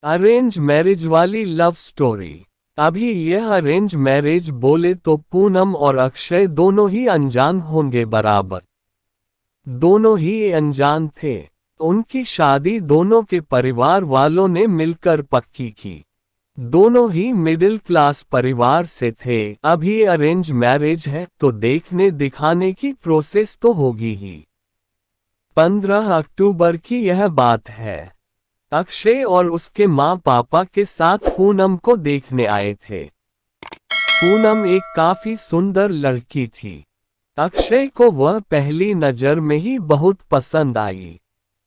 Arrange marriage वाली love story. अभी यह अरेंज मैरिज बोले तो पूनम और अक्षय दोनों ही अनजान होंगे बराबर। दोनों ही अनजान थे। उनकी शादी दोनों के परिवार वालों ने मिलकर पक्की की। दोनों ही मिडिल क्लास परिवार से थे। अभी अरेंज मैरिज है तो देखने दिखाने की प्रोसेस तो होगी ही। 15 अक्टूबर की यह बात है। अक्षय और उसके माँ पापा के साथ पूनम को देखने आए थे। पूनम एक काफी सुंदर लड़की थी। अक्षय को वह पहली नजर में ही बहुत पसंद आई।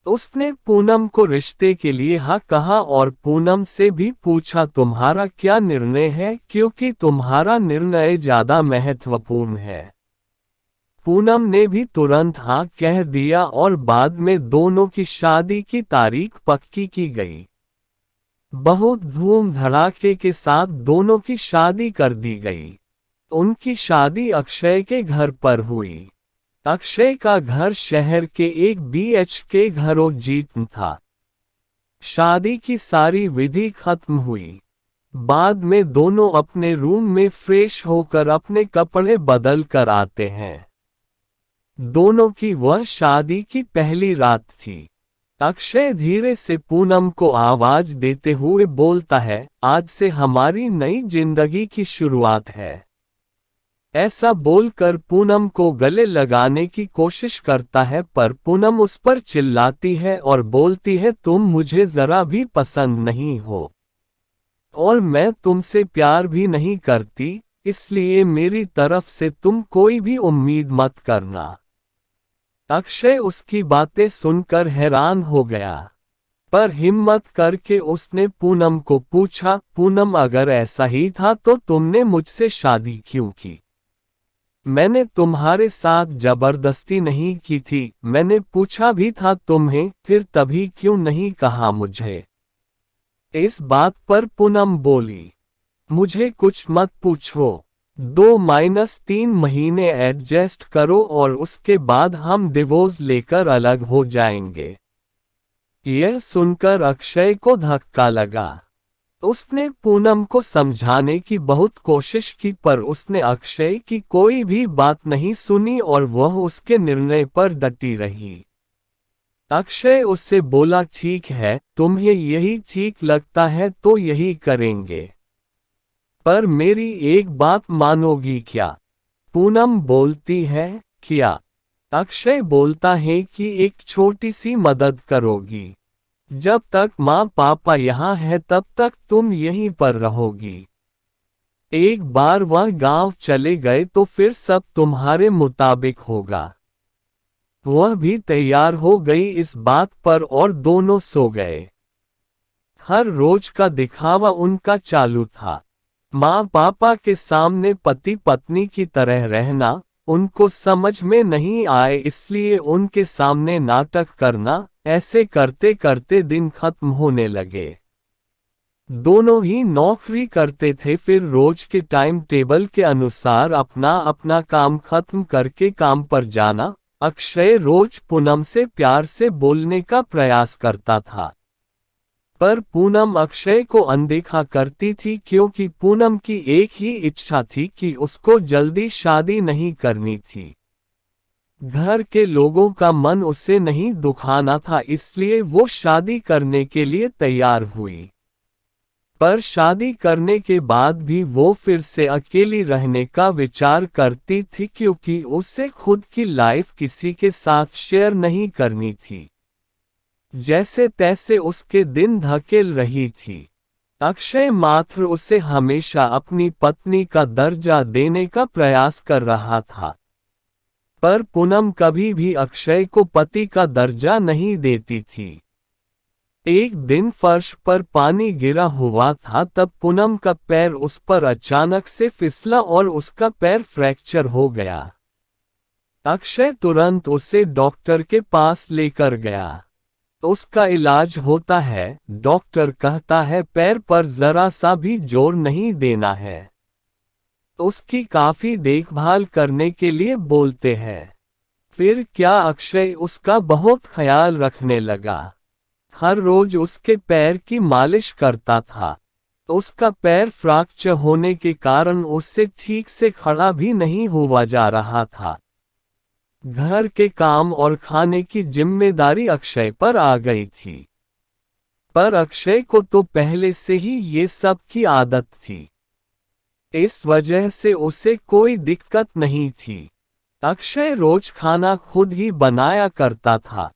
उसने पूनम को रिश्ते के लिए हाँ कहा और पूनम से भी पूछा तुम्हारा क्या निर्णय है, क्योंकि तुम्हारा निर्णय ज्यादा महत्वपूर्ण है। पूनम ने भी तुरंत हाँ कह दिया और बाद में दोनों की शादी की तारीख पक्की की गई। बहुत धूम धड़ाके के साथ दोनों की शादी कर दी गई। उनकी शादी अक्षय के घर पर हुई। अक्षय का घर शहर के एक BHK घरों जीत था। शादी की सारी विधि खत्म हुई। बाद में दोनों अपने रूम में फ्रेश होकर अपने कपड़े बदल कर आते हैं। दोनों की वह शादी की पहली रात थी। अक्षय धीरे से पूनम को आवाज देते हुए बोलता है, आज से हमारी नई जिंदगी की शुरुआत है। ऐसा बोलकर पूनम को गले लगाने की कोशिश करता है पर पूनम उस पर चिल्लाती है और बोलती है तुम मुझे जरा भी पसंद नहीं हो और मैं तुमसे प्यार भी नहीं करती, इसलिए मेरी तरफ से तुम कोई भी उम्मीद मत करना। अक्षय उसकी बातें सुनकर हैरान हो गया, पर हिम्मत करके उसने पूनम को पूछा, पूनम अगर ऐसा ही था तो तुमने मुझसे शादी क्यों की? मैंने तुम्हारे साथ जबरदस्ती नहीं की थी, मैंने पूछा भी था तुम्हें, फिर तभी क्यों नहीं कहा मुझे? इस बात पर पूनम बोली, मुझे कुछ मत पूछो, 2-3 महीने एडजस्ट करो और उसके बाद हम डिवोर्स लेकर अलग हो जाएंगे। यह सुनकर अक्षय को धक्का लगा। उसने पूनम को समझाने की बहुत कोशिश की पर उसने अक्षय की कोई भी बात नहीं सुनी और वह उसके निर्णय पर डटी रही। अक्षय उससे बोला ठीक है, तुम्हें यही ठीक लगता है तो यही करेंगे, पर मेरी एक बात मानोगी क्या? पूनम बोलती है, क्या? अक्षय बोलता है कि एक छोटी सी मदद करोगी। जब तक माँ पापा यहाँ है तब तक तुम यहीं पर रहोगी। एक बार वह गांव चले गए तो फिर सब तुम्हारे मुताबिक होगा। वह भी तैयार हो गई इस बात पर और दोनों सो गए। हर रोज का दिखावा उनका चालू था। माँ पापा के सामने पति पत्नी की तरह रहना उनको समझ में नहीं आए, इसलिए उनके सामने नाटक करना। ऐसे करते करते दिन खत्म होने लगे। दोनों ही नौकरी करते थे, फिर रोज के टाइम टेबल के अनुसार अपना अपना काम खत्म करके काम पर जाना। अक्षय रोज पूनम से प्यार से बोलने का प्रयास करता था, पर पूनम अक्षय को अनदेखा करती थी क्योंकि पूनम की एक ही इच्छा थी कि उसको जल्दी शादी नहीं करनी थी। घर के लोगों का मन उसे नहीं दुखाना था, इसलिए वो शादी करने के लिए तैयार हुई। पर शादी करने के बाद भी वो फिर से अकेली रहने का विचार करती थी क्योंकि उसे खुद की लाइफ किसी के साथ शेयर नहीं करनी थी। जैसे तैसे उसके दिन धकेल रही थी। अक्षय मात्र उसे हमेशा अपनी पत्नी का दर्जा देने का प्रयास कर रहा था, पर पूनम कभी भी अक्षय को पति का दर्जा नहीं देती थी। एक दिन फर्श पर पानी गिरा हुआ था, तब पूनम का पैर उस पर अचानक से फिसला और उसका पैर फ्रैक्चर हो गया। अक्षय तुरंत उसे डॉक्टर के पास लेकर गया। उसका इलाज होता है। डॉक्टर कहता है पैर पर जरा सा भी जोर नहीं देना है। उसकी काफी देखभाल करने के लिए बोलते हैं। फिर क्या अक्षय उसका बहुत ख्याल रखने लगा। हर रोज उसके पैर की मालिश करता था। उसका पैर फ्रैक्चर होने के कारण उससे ठीक से खड़ा भी नहीं हुआ जा रहा था। घर के काम और खाने की जिम्मेदारी अक्षय पर आ गई थी। पर अक्षय को तो पहले से ही ये सब की आदत थी। इस वजह से उसे कोई दिक्कत नहीं थी। अक्षय रोज खाना खुद ही बनाया करता था।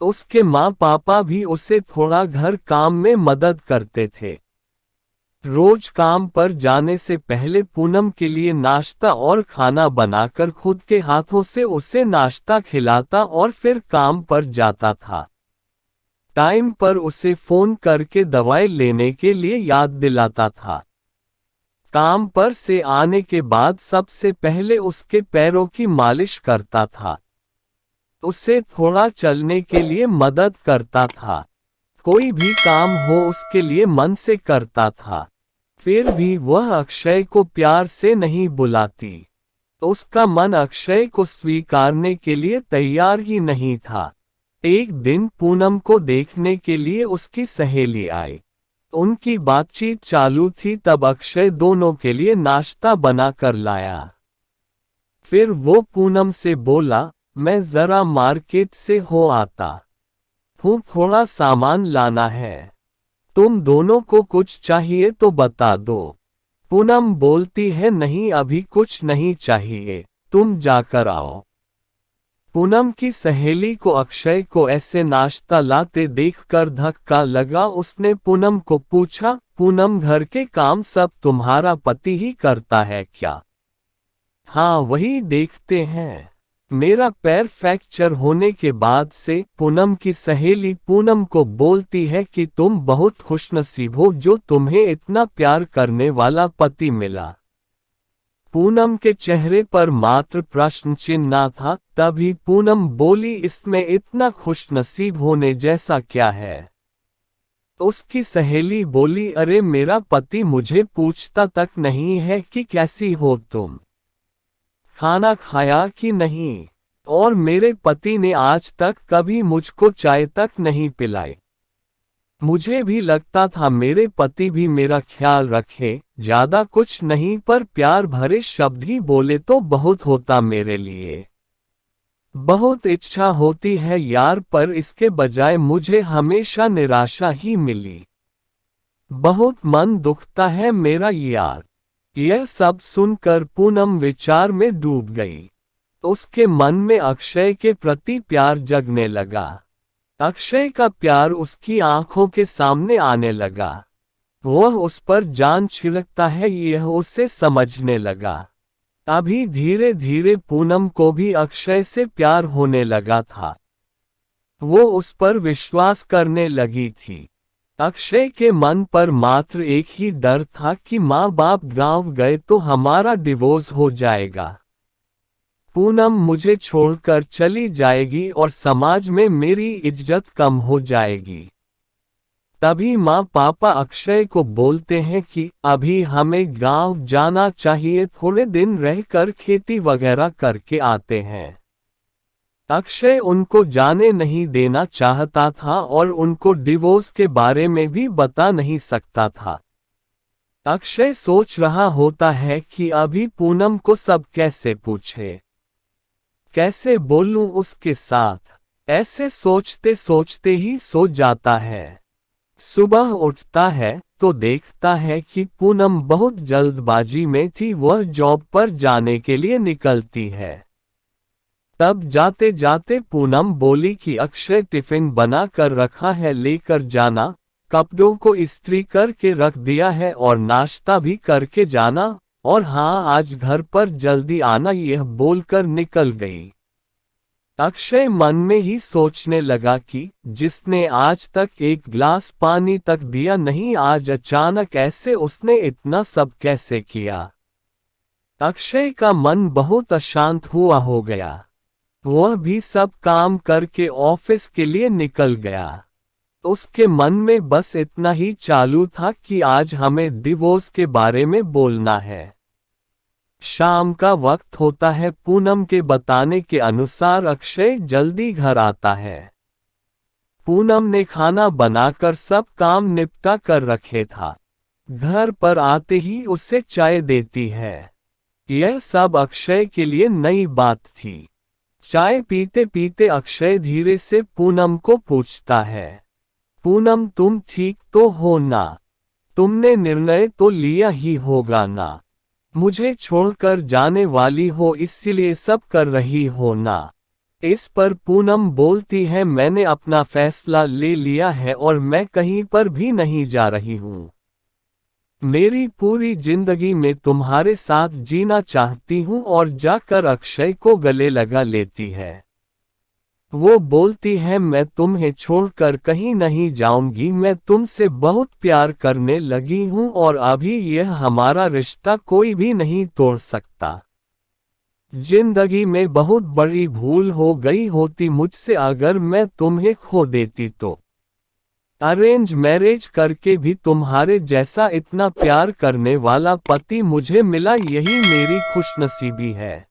उसके माँ पापा भी उसे थोड़ा घर काम में मदद करते थे। रोज काम पर जाने से पहले पूनम के लिए नाश्ता और खाना बनाकर खुद के हाथों से उसे नाश्ता खिलाता और फिर काम पर जाता था। टाइम पर उसे फोन करके दवाई लेने के लिए याद दिलाता था। काम पर से आने के बाद सबसे पहले उसके पैरों की मालिश करता था। उसे थोड़ा चलने के लिए मदद करता था। कोई भी काम हो उसके लिए मन से करता था। फिर भी वह अक्षय को प्यार से नहीं बुलाती। उसका मन अक्षय को स्वीकारने के लिए तैयार ही नहीं था। एक दिन पूनम को देखने के लिए उसकी सहेली आई। उनकी बातचीत चालू थी तब अक्षय दोनों के लिए नाश्ता बना कर लाया। फिर वो पूनम से बोला, मैं जरा मार्केट से हो आता हूँ, थोड़ा सामान लाना है। तुम दोनों को कुछ चाहिए तो बता दो। पूनम बोलती है, नहीं अभी कुछ नहीं चाहिए, तुम जाकर आओ। पूनम की सहेली को अक्षय को ऐसे नाश्ता लाते देखकर धक्का लगा। उसने पूनम को पूछा, पूनम घर के काम सब तुम्हारा पति ही करता है क्या? हाँ वही देखते हैं। मेरा पैर फ्रैक्चर होने के बाद से पूनम की सहेली पूनम को बोलती है कि तुम बहुत खुशनसीब हो जो तुम्हें इतना प्यार करने वाला पति मिला। पूनम के चेहरे पर मात्र प्रश्न चिन्ह था। तभी पूनम बोली, इसमें इतना खुशनसीब होने जैसा क्या है? उसकी सहेली बोली, अरे मेरा पति मुझे पूछता तक नहीं है कि कैसी हो तुम, खाना खाया कि नहीं, और मेरे पति ने आज तक कभी मुझको चाय तक नहीं पिलाई। मुझे भी लगता था मेरे पति भी मेरा ख्याल रखे, ज्यादा कुछ नहीं पर प्यार भरे शब्द ही बोले तो बहुत होता मेरे लिए। बहुत इच्छा होती है यार, पर इसके बजाय मुझे हमेशा निराशा ही मिली। बहुत मन दुखता है मेरा यार। यह सब सुनकर पूनम विचार में डूब गई। उसके मन में अक्षय के प्रति प्यार जगने लगा। अक्षय का प्यार उसकी आंखों के सामने आने लगा। वह उस पर जान छिड़कता है यह उसे समझने लगा। अभी धीरे धीरे पूनम को भी अक्षय से प्यार होने लगा था। वो उस पर विश्वास करने लगी थी। अक्षय के मन पर मात्र एक ही डर था कि माँ बाप गांव गए तो हमारा डिवोर्स हो जाएगा। पूनम मुझे छोड़कर चली जाएगी और समाज में मेरी इज्जत कम हो जाएगी। तभी माँ पापा अक्षय को बोलते हैं कि अभी हमें गांव जाना चाहिए, थोड़े दिन रहकर खेती वगैरह करके आते हैं। अक्षय उनको जाने नहीं देना चाहता था और उनको डिवोर्स के बारे में भी बता नहीं सकता था। अक्षय सोच रहा होता है कि अभी पूनम को सब कैसे पूछे, कैसे बोलूं उसके साथ। ऐसे सोचते सोचते ही सो जाता है। सुबह उठता है तो देखता है कि पूनम बहुत जल्दबाजी में थी। वह जॉब पर जाने के लिए निकलती है। तब जाते जाते पूनम बोली कि अक्षय टिफिन बना कर रखा है, लेकर जाना, कपड़ों को इस्त्री करके रख दिया है और नाश्ता भी करके जाना, और हाँ आज घर पर जल्दी आना, यह बोलकर निकल गई। अक्षय मन में ही सोचने लगा कि जिसने आज तक एक गिलास पानी तक दिया नहीं, आज अचानक ऐसे उसने इतना सब कैसे किया। अक्षय का मन बहुत अशांत हुआ हो गया। वह भी सब काम करके ऑफिस के लिए निकल गया। उसके मन में बस इतना ही चालू था कि आज हमें डिवोर्स के बारे में बोलना है। शाम का वक्त होता है। पूनम के बताने के अनुसार अक्षय जल्दी घर आता है। पूनम ने खाना बनाकर सब काम निपटा कर रखे था। घर पर आते ही उसे चाय देती है। यह सब अक्षय के लिए नई बात थी। चाय पीते पीते अक्षय धीरे से पूनम को पूछता है, पूनम तुम ठीक तो हो ना? तुमने निर्णय तो लिया ही होगा ना? मुझे छोड़कर जाने वाली हो इसलिए सब कर रही हो ना? इस पर पूनम बोलती है, मैंने अपना फैसला ले लिया है और मैं कहीं पर भी नहीं जा रही हूँ। मेरी पूरी जिंदगी में तुम्हारे साथ जीना चाहती हूँ और जाकर अक्षय को गले लगा लेती है। वो बोलती है, मैं तुम्हें छोड़कर कहीं नहीं जाऊंगी, मैं तुमसे बहुत प्यार करने लगी हूँ और अभी यह हमारा रिश्ता कोई भी नहीं तोड़ सकता। जिंदगी में बहुत बड़ी भूल हो गई होती मुझसे अगर मैं तुम्हें खो देती तो। अरेंज मैरिज करके भी तुम्हारे जैसा इतना प्यार करने वाला पति मुझे मिला, यही मेरी खुशनसीबी है।